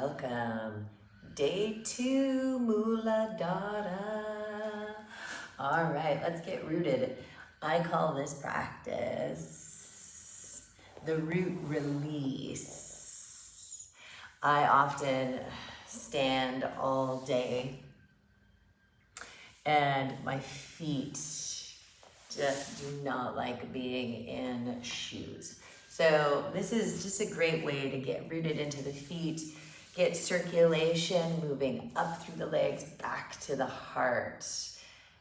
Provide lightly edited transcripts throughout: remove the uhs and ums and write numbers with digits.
Welcome. Day 2, Muladhara. All right, let's get rooted. I call this practice the root release. I often stand all day and my feet just do not like being in shoes. So this is just a great way to get rooted into the feet, get circulation moving up through the legs, back to the heart.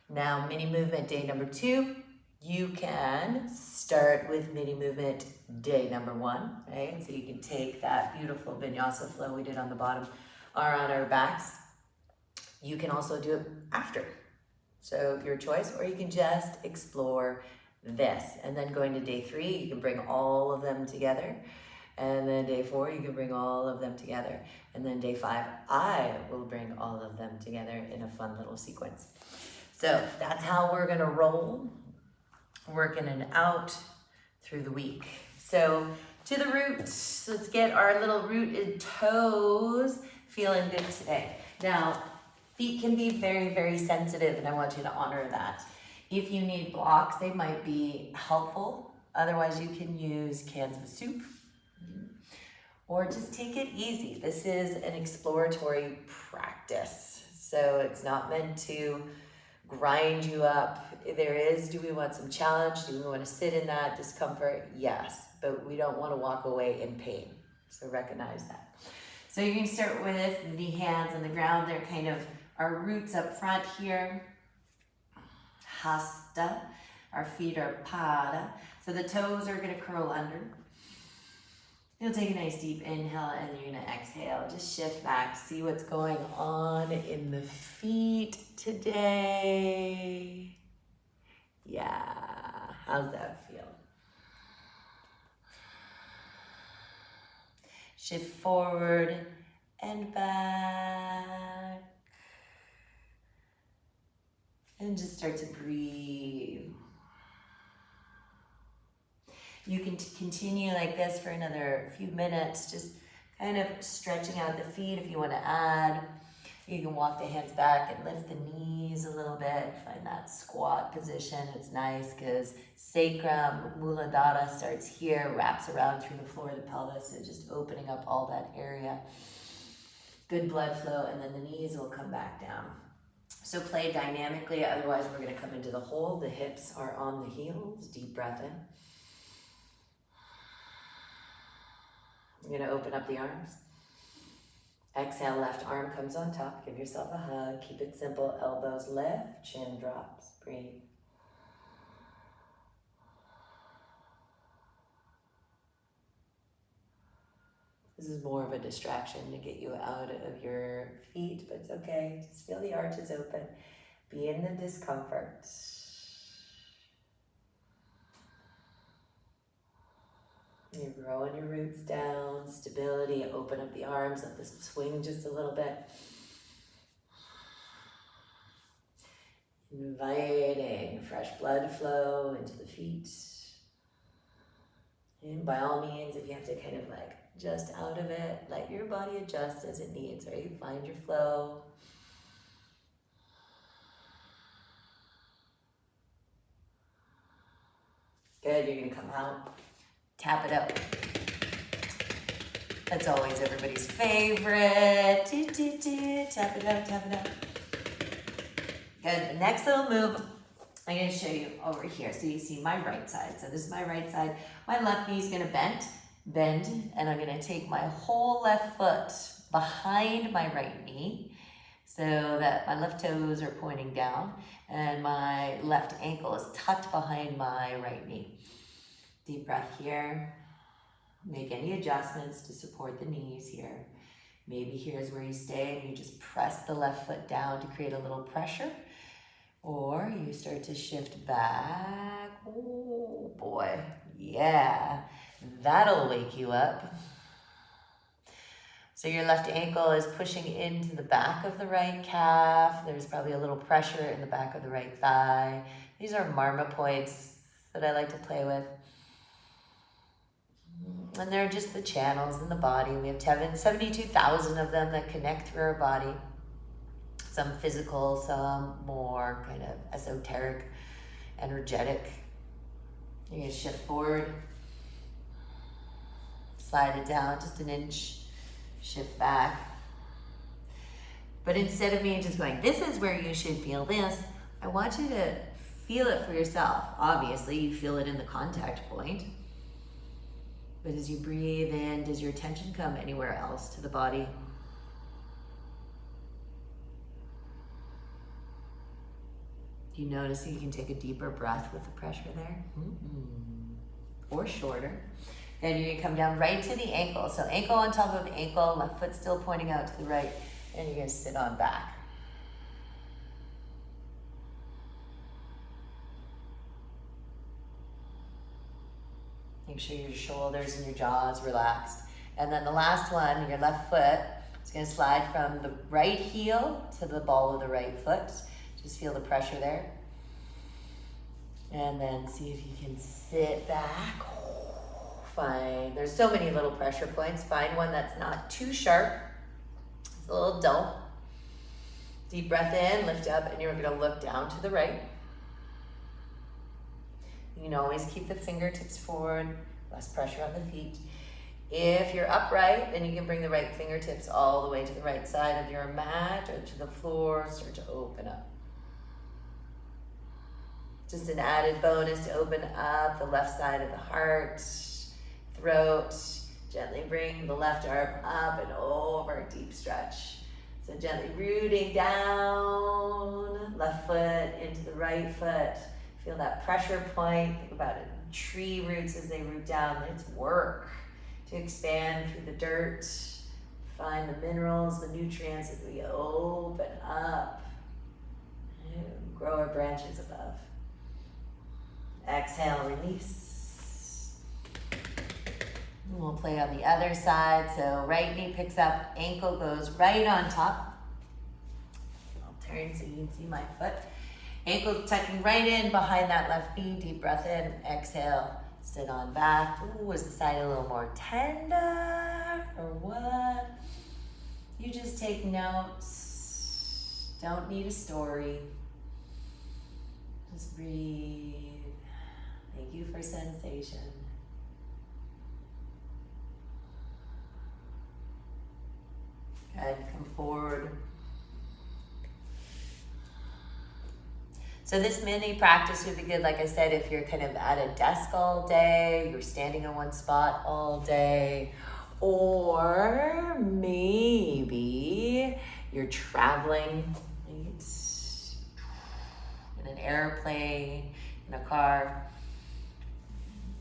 Now, mini movement day number 2. You can start with mini movement day number 1, right? So you can take that beautiful vinyasa flow we did on the bottom or on our backs. You can also do it after. So your choice, or you can just explore this. And then going to day 3, you can bring all of them together. And then day 4, you can bring all of them together. And then day 5, I will bring all of them together in a fun little sequence. So that's how we're gonna roll, working it out through the week. So to the roots, let's get our little rooted toes feeling good today. Now, feet can be very, very sensitive, and I want you to honor that. If you need blocks, they might be helpful. Otherwise, you can use cans of soup or just take it easy. This is an exploratory practice, so it's not meant to grind you up. There is, do we want some challenge? Do we want to sit in that discomfort? Yes, but we don't want to walk away in pain. So recognize that. So you can start with the hands on the ground. They're kind of our roots up front here. Hasta. Our feet are pada. So the toes are going to curl under. You'll take a nice deep inhale and you're going to exhale. Just shift back. See what's going on in the feet today. Yeah. How's that feel? Shift forward and back. And just start to breathe. You can continue like this for another few minutes, just kind of stretching out the feet if you want to add. You can walk the hands back and lift the knees a little bit. Find that squat position. It's nice because sacrum, Muladhara starts here, wraps around through the floor of the pelvis, so just opening up all that area. Good blood flow, and then the knees will come back down. So play dynamically, otherwise we're going to come into the hold. The hips are on the heels. Deep breath in. You're going to open up the arms. Exhale, left arm comes on top. Give yourself a hug. Keep it simple. Elbows lift, chin drops. Breathe. This is more of a distraction to get you out of your feet, but it's okay. Just feel the arches open. Be in the discomfort. You're growing your roots down, stability, open up the arms, let this swing just a little bit. Inviting fresh blood flow into the feet. And by all means, if you have to kind of like just out of it, let your body adjust as it needs, right? Find your flow. Good, you're gonna come out. Tap it out. That's always everybody's favorite. Tap it out, tap it out. Good, the next little move, I'm gonna show you over here. So you see my right side. So this is my right side. My left knee is gonna bend, and I'm gonna take my whole left foot behind my right knee so that my left toes are pointing down and my left ankle is tucked behind my right knee. Deep breath here. Make any adjustments to support the knees here. Maybe here's where you stay and you just press the left foot down to create a little pressure. Or you start to shift back. Oh boy, yeah, that'll wake you up. So your left ankle is pushing into the back of the right calf. There's probably a little pressure in the back of the right thigh. These are marma points that I like to play with. And they're just the channels in the body. We have 72,000 of them that connect through our body. Some physical, some more kind of esoteric, energetic. You're going to shift forward, slide it down just an inch, shift back. But instead of me just going, this is where you should feel this, I want you to feel it for yourself. Obviously, you feel it in the contact point. But as you breathe in, does your attention come anywhere else to the body? Do you notice that you can take a deeper breath with the pressure there? Or shorter. Then you're gonna come down right to the ankle. So ankle on top of ankle, left foot still pointing out to the right, and you're gonna sit on back. Make sure your shoulders and your jaw is relaxed. And then the last one, your left foot, is gonna slide from the right heel to the ball of the right foot. Just feel the pressure there. And then see if you can sit back. Fine. There's so many little pressure points. Find one that's not too sharp. It's a little dull. Deep breath in, lift up, and you're gonna look down to the right. You can always keep the fingertips forward, less pressure on the feet. If you're upright, then you can bring the right fingertips all the way to the right side of your mat or to the floor, start to open up. Just an added bonus to open up the left side of the heart, throat. Gently bring the left arm up and over, deep stretch. So gently rooting down, left foot into the right foot. Feel that pressure point. Think about it. Tree roots as they root down. It's work to expand through the dirt. Find the minerals, the nutrients as we open up. And grow our branches above. Exhale, release. And we'll play on the other side. So right knee picks up, ankle goes right on top. I'll turn so you can see my foot. Ankle tucking right in behind that left knee. Deep breath in, exhale, sit on back. Ooh, is the side a little more tender or what? You just take notes. Don't need a story. Just breathe. Thank you for sensation. Good, come forward. So this mini practice would be good, like I said, if you're kind of at a desk all day, you're standing in one spot all day, or maybe you're traveling, right? In an airplane, in a car.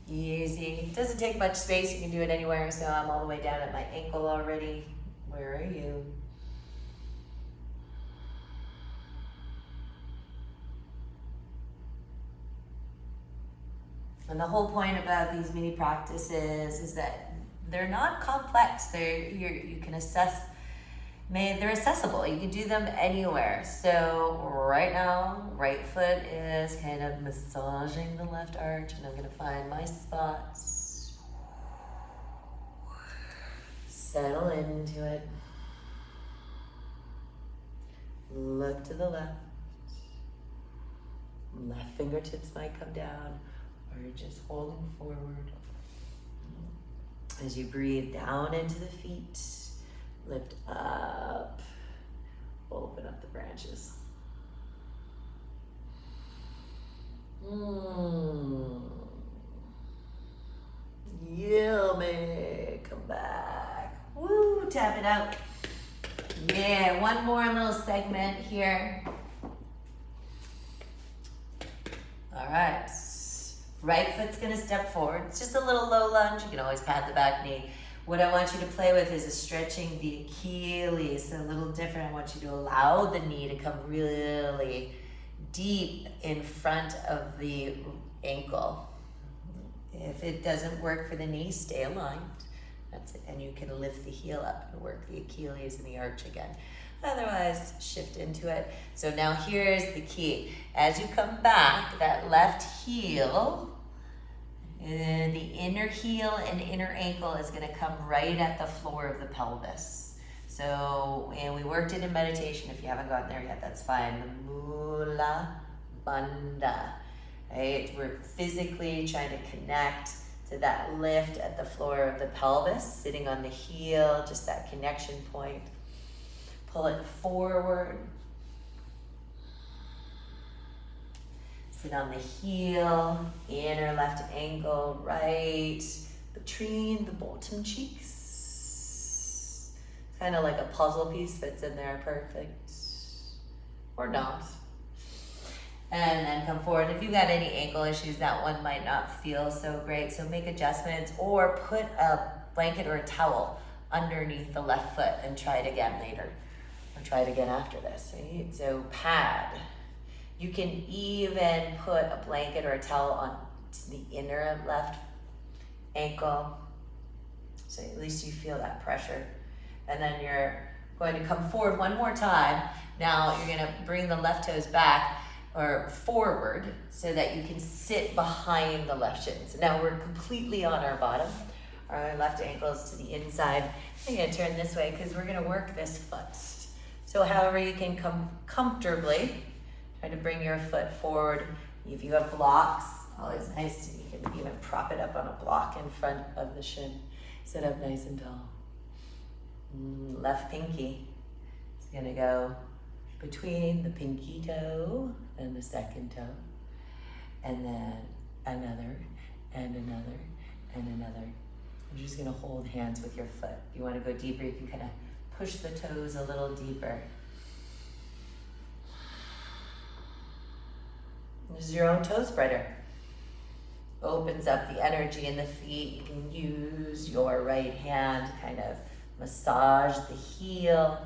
Easy. It doesn't take much space. You can do it anywhere. So I'm all the way down at my ankle already. Where are you? And the whole point about these mini practices is that they're not complex. You can assess. They're accessible. You can do them anywhere. So right now, right foot is kind of massaging the left arch, and I'm going to find my spots. Settle into it. Look to the left. Left fingertips might come down, or you're just holding forward. As you breathe down into the feet, lift up, open up the branches. Yummy, come back. Woo, tap it out. Yeah, one more little segment here. All right, right foot's gonna step forward. It's just a little low lunge. You can always pat the back knee. What I want you to play with is stretching the Achilles. A little different. I want you to allow the knee to come really deep in front of the ankle. If it doesn't work for the knee, stay aligned. That's it. And you can lift the heel up and work the Achilles and the arch again. Otherwise, shift into it. So now here's the key. As you come back, that left heel The inner heel and inner ankle is going to come right at the floor of the pelvis. So, and we worked it in meditation. If you haven't gotten there yet, that's fine. The Mula Bandha, right? We're physically trying to connect to that lift at the floor of the pelvis, sitting on the heel, just that connection point. Pull it forward. Sit on the heel, inner left ankle, right between the bottom cheeks. Kind of like a puzzle piece fits in there perfect. Or not. And then come forward. If you've got any ankle issues, that one might not feel so great. So make adjustments or put a blanket or a towel underneath the left foot and try it again later. Or try it again after this, right? So pad. You can even put a blanket or a towel on the inner left ankle. So at least you feel that pressure. And then you're going to come forward one more time. Now you're going to bring the left toes back or forward so that you can sit behind the left shin. So now we're completely on our bottom. Our left ankle is to the inside. I'm going to turn this way because we're going to work this foot. So however you can come comfortably, try to bring your foot forward. If you have blocks, always nice to, you can even prop it up on a block in front of the shin. Sit up nice and tall. Left pinky is gonna go between the pinky toe and the second toe. And then another, and another, and another. You're just gonna hold hands with your foot. If you wanna go deeper, you can kind of push the toes a little deeper. This is your own toe spreader. Opens up the energy in the feet. You can use your right hand to kind of massage the heel.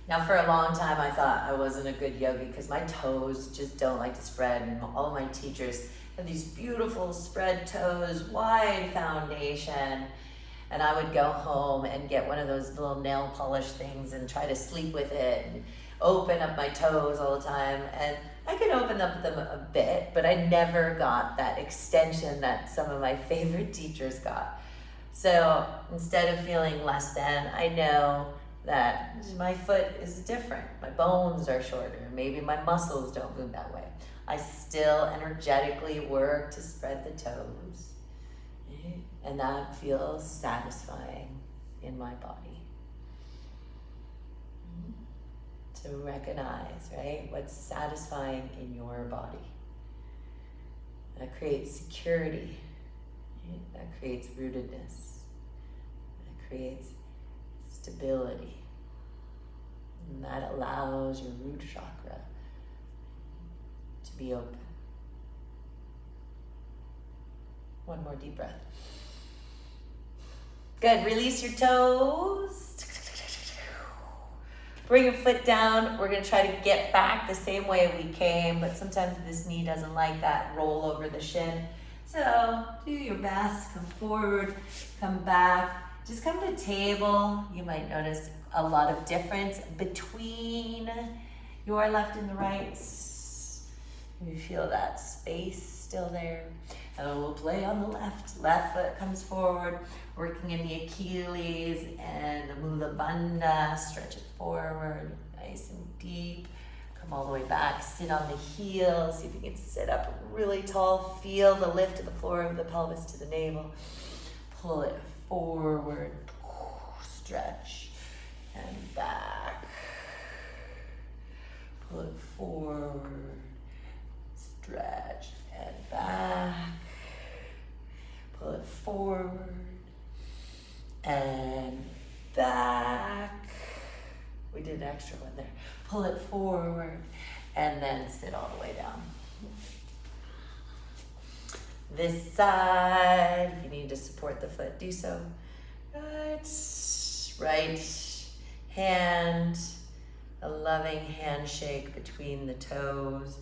Now for a long time I thought I wasn't a good yogi because my toes just don't like to spread, and all my teachers have these beautiful spread toes, wide foundation. And I would go home and get one of those little nail polish things and try to sleep with it and open up my toes all the time. And I could open up them a bit, but I never got that extension that some of my favorite teachers got. So instead of feeling less than, I know that my foot is different. My bones are shorter. Maybe my muscles don't move that way. I still energetically work to spread the toes. And that feels satisfying in my body. To recognize, right, what's satisfying in your body. That creates security. Right? That creates rootedness. That creates stability. And that allows your root chakra to be open. One more deep breath. Good, release your toes. Bring your foot down. We're gonna try to get back the same way we came, but sometimes this knee doesn't like that roll over the shin. So do your best, come forward, come back. Just come to table. You might notice a lot of difference between your left and the right. You feel that space still there. And we'll play on the left. Left foot comes forward, working in the Achilles and the Mula Bandha. Stretch it forward, nice and deep. Come all the way back, sit on the heels. See if you can sit up really tall. Feel the lift of the floor of the pelvis to the navel. Pull it forward, stretch, and back. Pull it forward, stretch, and back. Pull it forward and back. We did an extra one there. Pull it forward and then sit all the way down. This side, if you need to support the foot, do so. Right hand, a loving handshake between the toes.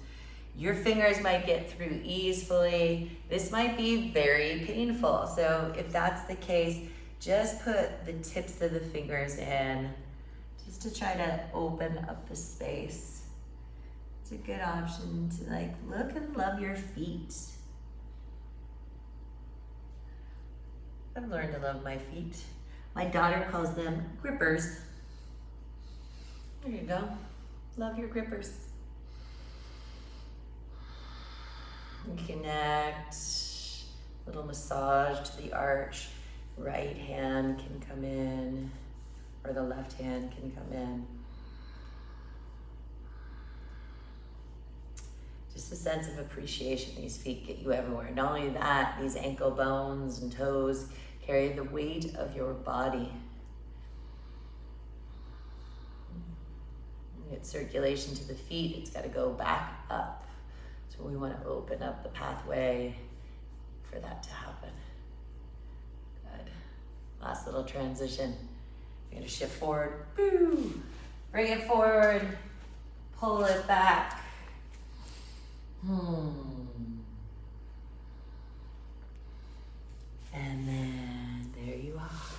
Your fingers might get through easily. This might be very painful. So if that's the case, just put the tips of the fingers in just to try to open up the space. It's a good option to look and love your feet. I've learned to love my feet. My daughter calls them grippers. There you go. Love your grippers. And connect. Little massage to the arch. Right hand can come in, or the left hand can come in. Just a sense of appreciation. These feet get you everywhere. Not only that, these ankle bones and toes carry the weight of your body. You get circulation to the feet, it's got to go back up. So we want to open up the pathway for that to happen. Good. Last little transition. You're going to shift forward. Boo! Bring it forward. Pull it back.